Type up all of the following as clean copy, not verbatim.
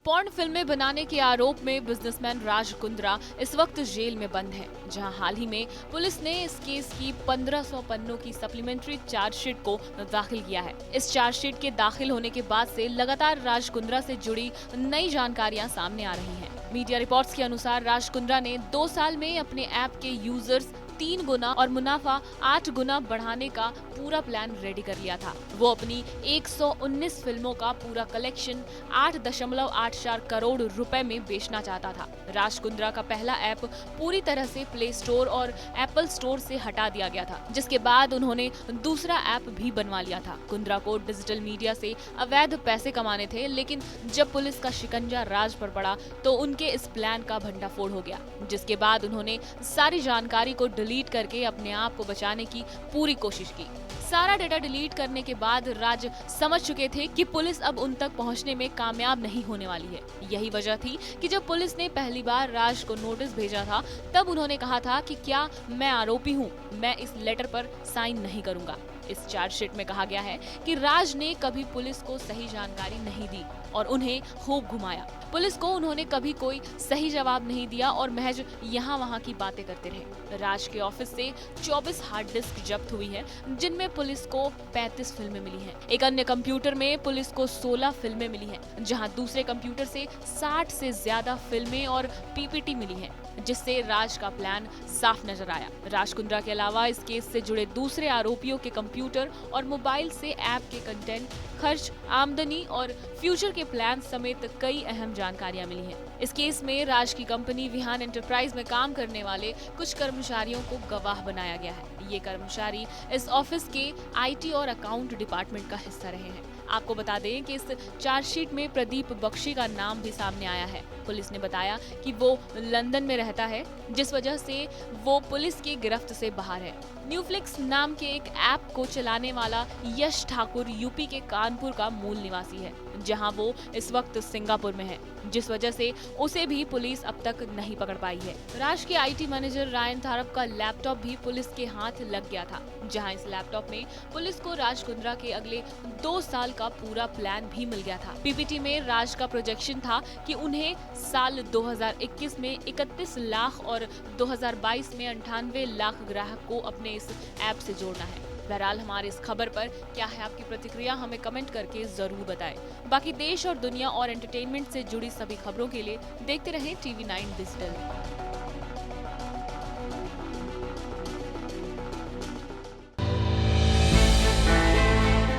Porn फिल्में बनाने के आरोप में बिजनेसमैन राज कुंद्रा इस वक्त जेल में बंद है, जहां हाल ही में पुलिस ने इस केस की 1500 पन्नों की सप्लीमेंट्री चार्जशीट को दाखिल किया है। इस चार्जशीट के दाखिल होने के बाद से लगातार राज कुंद्रा से जुड़ी नई जानकारियां सामने आ रही हैं। मीडिया रिपोर्ट्स के अनुसार राज कुंद्रा ने 2 साल में अपने ऐप के यूजर्स 3 गुना और मुनाफा 8 गुना बढ़ाने का पूरा प्लान रेडी कर लिया था। वो अपनी 119 फिल्मों का पूरा कलेक्शन 8.84 करोड़ रुपए में बेचना चाहता था। राज कुंद्रा का पहला ऐप पूरी तरह से प्ले स्टोर और एप्पल स्टोर से हटा दिया गया था, जिसके बाद उन्होंने दूसरा ऐप भी बनवा लिया था। कुंद्रा को डिजिटल मीडिया से अवैध पैसे कमाने थे, लेकिन जब पुलिस का शिकंजा राज पर पड़ा तो उनके इस प्लान का भंडाफोड़ हो गया, जिसके बाद उन्होंने सारी जानकारी को डिलीट करके अपने आप को बचाने की पूरी कोशिश की। सारा डेटा डिलीट करने के बाद राज समझ चुके थे कि पुलिस अब उन तक पहुंचने में कामयाब नहीं होने वाली है। यही वजह थी कि जब पुलिस ने पहली बार राज को नोटिस भेजा था, तब उन्होंने कहा था कि क्या मैं आरोपी हूं, मैं इस लेटर पर साइन नहीं करूंगा। इस चार्जशीट में कहा गया है कि राज ने कभी पुलिस को सही जानकारी नहीं दी और उन्हें खूब घुमाया। पुलिस को उन्होंने कभी कोई सही जवाब नहीं दिया और महज यहाँ वहाँ की बातें करते रहे। राज के ऑफिस से 24 हार्ड डिस्क जब्त हुई है, जिनमें पुलिस को 35 फिल्में मिली हैं। एक अन्य कंप्यूटर में पुलिस को 16 फिल्में मिली हैं, जहां दूसरे कंप्यूटर से 60 से ज्यादा फिल्में और पीपीटी मिली हैं, जिससे राज का प्लान साफ नजर आया। राज कुंद्रा के अलावा इस केस से जुड़े दूसरे आरोपियों के कंप्यूटर और मोबाइल से ऐप के कंटेंट, खर्च, आमदनी और फ्यूचर के प्लान समेत कई अहम जानकारियां मिली हैं। इस केस में राज की कंपनी विहान एंटरप्राइज में काम करने वाले कुछ कर्मचारियों को गवाह बनाया गया है। ये कर्मचारी इस ऑफिस के आईटी और अकाउंट डिपार्टमेंट का हिस्सा रहे हैं। आपको बता दें कि इस चार्जशीट में प्रदीप बख्शी का नाम भी सामने आया है। पुलिस ने बताया कि वो लंदन में रहता है, जिस वजह से वो पुलिस की गिरफ्त से बाहर है। न्यूफ्लिक्स नाम के एक ऐप को चलाने वाला यश ठाकुर यूपी के कानपुर का मूल निवासी है, जहां वो इस वक्त सिंगापुर में है, जिस वजह से उसे भी पुलिस अब तक नहीं पकड़ पाई है। राज के आईटी मैनेजर रायन थारप का लैपटॉप भी पुलिस के हाथ लग गया था, जहां इस लैपटॉप में पुलिस को राज कुंद्रा के अगले 2 साल का पूरा प्लान भी मिल गया था। पीपीटी में राज का प्रोजेक्शन था कि उन्हें साल 2021 में 31 लाख और 2022 में 98 लाख ग्राहक को अपने इस ऐप से जोड़ना है। बहरहाल हमारी इस खबर पर क्या है आपकी प्रतिक्रिया, हमें कमेंट करके जरूर बताएं। बाकी देश और दुनिया और एंटरटेनमेंट से जुड़ी सभी खबरों के लिए देखते रहें TV9 डिजिटल।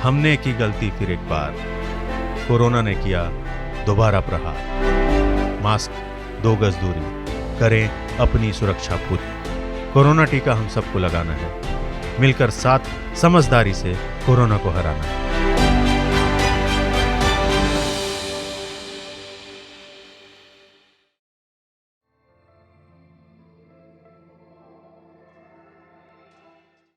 हमने की गलती फिर एक बार, कोरोना ने किया दोबारा प्रहार। मास्क, 2 गज दूरी, करें अपनी सुरक्षा पूरी। कोरोना टीका हम सबको लगाना है, मिलकर साथ समझदारी से कोरोना को हराना है।